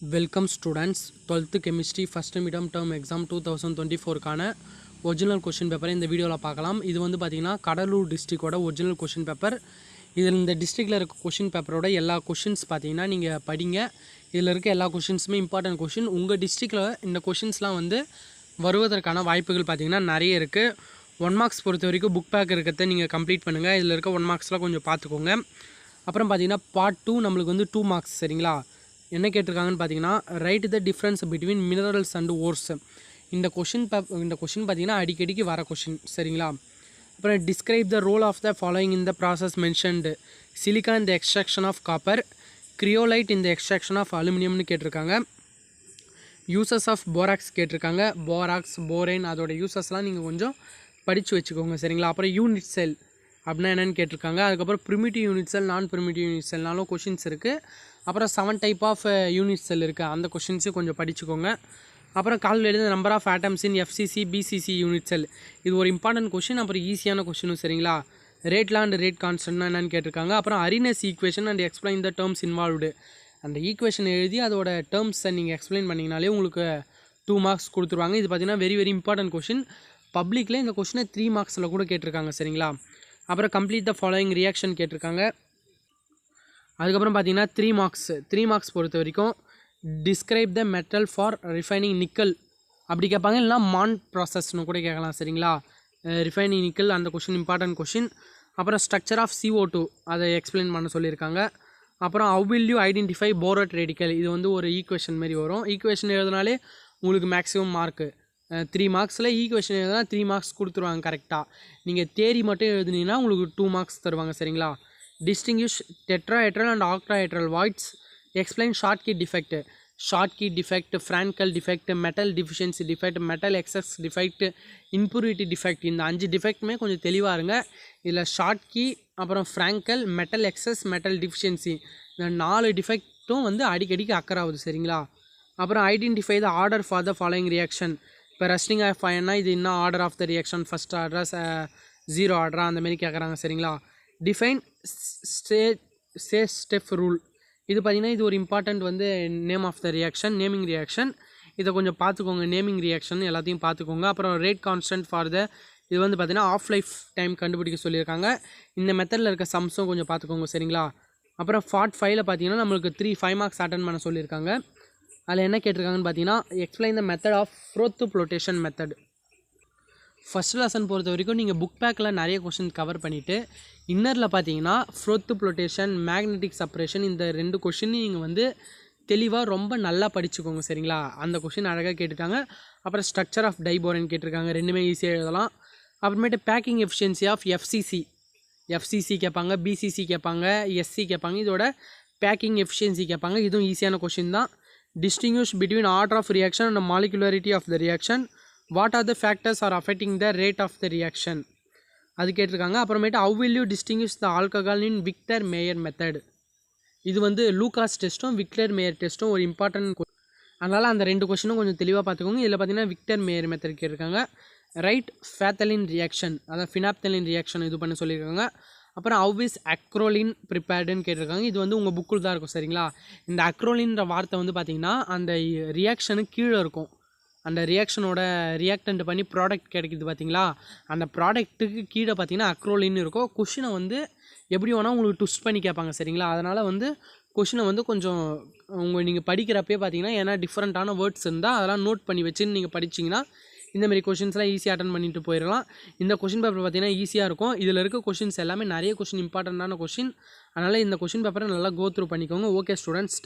Welcome students 12th chemistry first mid term exam 2024க்கான original question பேப்பரை இந்த வீடியோவில் பார்க்கலாம். இது வந்து பார்த்திங்கன்னா கடலூர் டிஸ்ட்ரிக்டோட ஒரிஜினல் கொஷின் பேப்பர். இதில் இந்த டிஸ்ட்ரிக்டில் இருக்க கொஷின் பேப்பரோட எல்லா கொஷின்ஸ் பார்த்திங்கன்னா நீங்கள் படிங்க. இதில் இருக்க எல்லா கொஷின்ஸுமே இம்பார்ட்டன்ட் கொஷின். உங்கள் டிஸ்ட்ரிக்டில் இந்த கொஷின்ஸ்லாம் வந்து வருவதற்கான வாய்ப்புகள் பார்த்திங்கன்னா நிறைய இருக்குது. 1 மார்க்ஸ் பொறுத்த வரைக்கும் புக் பேக் இருக்கிறத நீங்கள் கம்ப்ளீட் பண்ணுங்கள். இதில் இருக்க 1 மார்க்ஸ்லாம் கொஞ்சம் பார்த்துக்கோங்க. அப்புறம் பார்த்திங்கன்னா பார்ட் 2 நம்மளுக்கு வந்து 2 மார்க்ஸ். சரிங்களா? என்ன கேட்டிருக்காங்கன்னு பார்த்தீங்கன்னா, write the difference between minerals and ores. இந்த கொஷின் பார்த்தீங்கன்னா அடிக்கடிக்கு வர கொஷின். சரிங்களா? அப்புறம் describe the role of the following in the process mentioned. Silica in the extraction of copper, cryolite in the extraction of அலுமினியம்னு கேட்டிருக்காங்க. யூசஸ் ஆஃப் போராக்ஸ் கேட்டிருக்காங்க. Borax, borane அதோட யூசஸ்லாம் நீங்கள் கொஞ்சம் படித்து வச்சுக்கோங்க. சரிங்களா? அப்புறம் யூனிட் செல் அப்படின்னா என்னென்னு கேட்டிருக்காங்க. அதுக்கப்புறம் ப்ரிமிட்டிவ் யூனிட் செல், நான் ப்ரிமிட்டிவ் யூனிட் செல்னாலும் கொஷின்ஸ் இருக்குது. அப்புறம் 7 டைப் ஆஃப் யூனிட் செல் இருக்குது, அந்த கொஷின்ஸும் கொஞ்சம் படிச்சுக்கோங்க. அப்புறம் calculate the number of atoms in FCC BCC unit cell. இது ஒரு இம்பார்ட்டன்ட் கொஷின். அப்புறம் ஈஸியான கொஷினும். சரிங்களா? ரேட்லாம் அண்ட் ரேட் கான்ஸ்டன்ட்னா என்னென்னு கேட்டிருக்காங்க. அப்புறம் Arrhenius equation and explain the terms involved. அந்த ஈக்குவேஷன் எழுதி அதோட டேர்ம்ஸை நீங்கள் எக்ஸ்பிளைன் பண்ணிங்கனாலே உங்களுக்கு 2 மார்க்ஸ் கொடுத்துருவாங்க. இது பார்த்தீங்கன்னா வெரி வெரி இம்பார்ட்டன்ட் கொஷின். பப்ளிக்கில் இந்த கொஷினை 3 மார்க்ஸில் கூட கேட்டிருக்காங்க. சரிங்களா? அப்புறம் கம்ப்ளீட் த ஃபாலோயிங் ரியாக்ஷன் கேட்டிருக்காங்க. அதுக்கப்புறம் பார்த்தீங்கன்னா 3 மார்க்ஸ் பொறுத்த வரைக்கும் describe the metal for refining nickel அப்படி கேட்பாங்க. இல்லைனா மான் ப்ராசஸ்னு கூட கேட்கலாம். சரிங்களா? ரிஃபைனிங் நிக்கல் அந்த கொஷின் இம்பார்ட்டன்ட் கொஷின். அப்புறம் ஸ்ட்ரக்சர் ஆஃப் CO2 அதை எக்ஸ்பிளைன் பண்ண சொல்லியிருக்காங்க. அப்புறம் have will you identify port radical. இது வந்து ஒரு ஈக்குவேஷன் மாதிரி வரும். ஈக்குவேஷன் எழுதினாலே உங்களுக்கு மேக்ஸிமம் மார்க்கு 3 மார்க்ஸில் ஈக்குவேஷன் எழுதினா 3 மார்க்ஸ் கொடுத்துருவாங்க கரெக்டாக. நீங்கள் தேரி மட்டும் எழுதுனீங்கன்னா உங்களுக்கு 2 மார்க்ஸ் தருவாங்க. சரிங்களா? Distinguish tetrahedral and octahedral voids. Explain short key defect. Short key defect, Frankel defect, metal deficiency defect, metal excess defect, impurity defect. இந்த 5 டிஃபெக்ட்டுமே கொஞ்சம் தெளிவாக இருங்க. இதில் ஷார்ட் கீ, அப்புறம் ஃப்ராங்கல், மெட்டல் எக்ஸஸ், மெட்டல் டிஃபிஷியன்சி, இந்த 4 டிஃபெக்ட்டும் வந்து அடிக்கடிக்கு அக்கர் ஆகுது. சரிங்களா? அப்புறம் identify the order for the following reaction. இப்போ ரஸ்டிங் ஆஃப் அயன்னா இது என்ன order of the reaction, first ஆர்டரா 0 ஆர்டரா அந்தமாரி கேட்குறாங்க. சரிங்களா? Define step rule. இது பார்த்திங்கன்னா இது ஒரு இம்பார்ட்டண்ட் வந்து name of the reaction, naming reaction. இதை கொஞ்சம் பார்த்துக்கோங்க. நேமிங் ரியாக்ஷன் எல்லாத்தையும் பார்த்துக்கோங்க. அப்புறம் ரேட் கான்ஸ்டன்ட் ஃபார் த இது வந்து பார்த்திங்கன்னா ஆஃப் லைஃப் டைம் கண்டுபிடிக்க சொல்லியிருக்காங்க. இந்த மெத்தடில் இருக்க சம்ஸும் கொஞ்சம் பார்த்துக்கோங்க. சரிங்களா? அப்புறம் பார்ட் 5ல் பார்த்தீங்கன்னா நம்மளுக்கு 5 மார்க்ஸ் அட்டன் பண்ண சொல்லியிருக்காங்க. அதில் என்ன கேட்டிருக்காங்கன்னு பார்த்தீங்கன்னா explain the method of froth flotation method. First lesson பொறுத்த வரைக்கும் நீங்கள் புக் பேக்கில் நிறைய கொஷின் கவர் பண்ணிவிட்டு இன்னரில் பார்த்தீங்கன்னா ஃப்ரோத் ஃப்ளோட்டேஷன், மேக்னெட்டிக் செப்பரேஷன் இந்த 2 கொஷின் நீங்கள் வந்து தெளிவாக ரொம்ப நல்லா படிச்சுக்கோங்க. சரிங்களா? அந்த கொஷின் அழகாக கேட்டுட்டாங்க. அப்புறம் ஸ்ட்ரக்சர் ஆஃப் டைபோரன் கேட்டிருக்காங்க. ரெண்டுமே ஈஸியாக எழுதலாம். அப்புறமேட்டு பேக்கிங் எஃபிஷியன்சி ஆஃப் எஃப்சிசி கேட்பாங்க, பிசிசி கேட்பாங்க, எஸ்சி கேட்பாங்க. இதோட பேக்கிங் எஃபிஷியன்சி கேட்பாங்க. இதுவும் ஈஸியான கொஷின் தான். Distinguish between order of reaction and molecularity of the reaction. What are the factors are affecting the rate of the reaction அது கேட்டிருக்காங்க. அப்புறமேட்டு how will you distinguish the alcohol in Victor Meyer method. இது வந்து Lucas டெஸ்ட்டும் Victor mayor டெஸ்ட்டும் ஒரு important. அதனால் அந்த 2 கொஷினும் கொஞ்சம் தெளிவாக பார்த்துக்கோங்க. இதில் பார்த்தீங்கன்னா விக்டர் மேயர் மெத்தட் கேட்டிருக்காங்க. ரைட் ஃபேத்தலின் ரியாக்ஷன், அதாவது ஃபினாப்தலின் ரியாக்ஷன் இது பண்ண சொல்லியிருக்காங்க. அப்புறம் ஹவ் இஸ் அக்ரோலின் ப்ரிப்பேர்டுன்னு கேட்டிருக்காங்க. இது வந்து உங்கள் புக்கில் தான் இருக்கும். சரிங்களா? இந்த அக்ரோலின்ற வார்த்தை வந்து பார்த்திங்கன்னா அந்த ரியாக்ஷனுக்கு கீழே இருக்கும். அந்த ரியாக்ஷனோட ரியாக்டன்ட் பண்ணி ப்ராடக்ட் கிடைக்கிது பார்த்தீங்களா, அந்த ப்ராடக்ட்டுக்கு கீழே பார்த்தீங்கன்னா அக்ரோலின்னு இருக்கும். கொஷினை வந்து எப்படி வேணால் உங்களுக்கு ட்விஸ்ட் பண்ணி கேட்பாங்க. சரிங்களா? அதனால் வந்து கொஷினை வந்து கொஞ்சம் நீங்கள் படிக்கிறப்பே பார்த்தீங்கன்னா ஏன்னா டிஃப்ரெண்ட்டான வேர்ட்ஸ் இருந்தால் அதெல்லாம் நோட் பண்ணி வச்சுன்னு நீங்கள் படிச்சிங்கன்னா இந்தமாரி கொஷின்ஸ்லாம் ஈஸியாக அட்டன் பண்ணிட்டு போயிடலாம். இந்த கொஷின் பேப்பர் பார்த்தீங்கன்னா ஈஸியாக இருக்கும். இதில் இருக்க கொஷின்ஸ் எல்லாமே நிறைய கொஷின் இம்பார்ட்டண்ட்டான கொஷின். அதனால் இந்த கொஷின் பேப்பரை நல்லா கோ த்ரூ பண்ணிக்கோங்க. Okay students, thanks.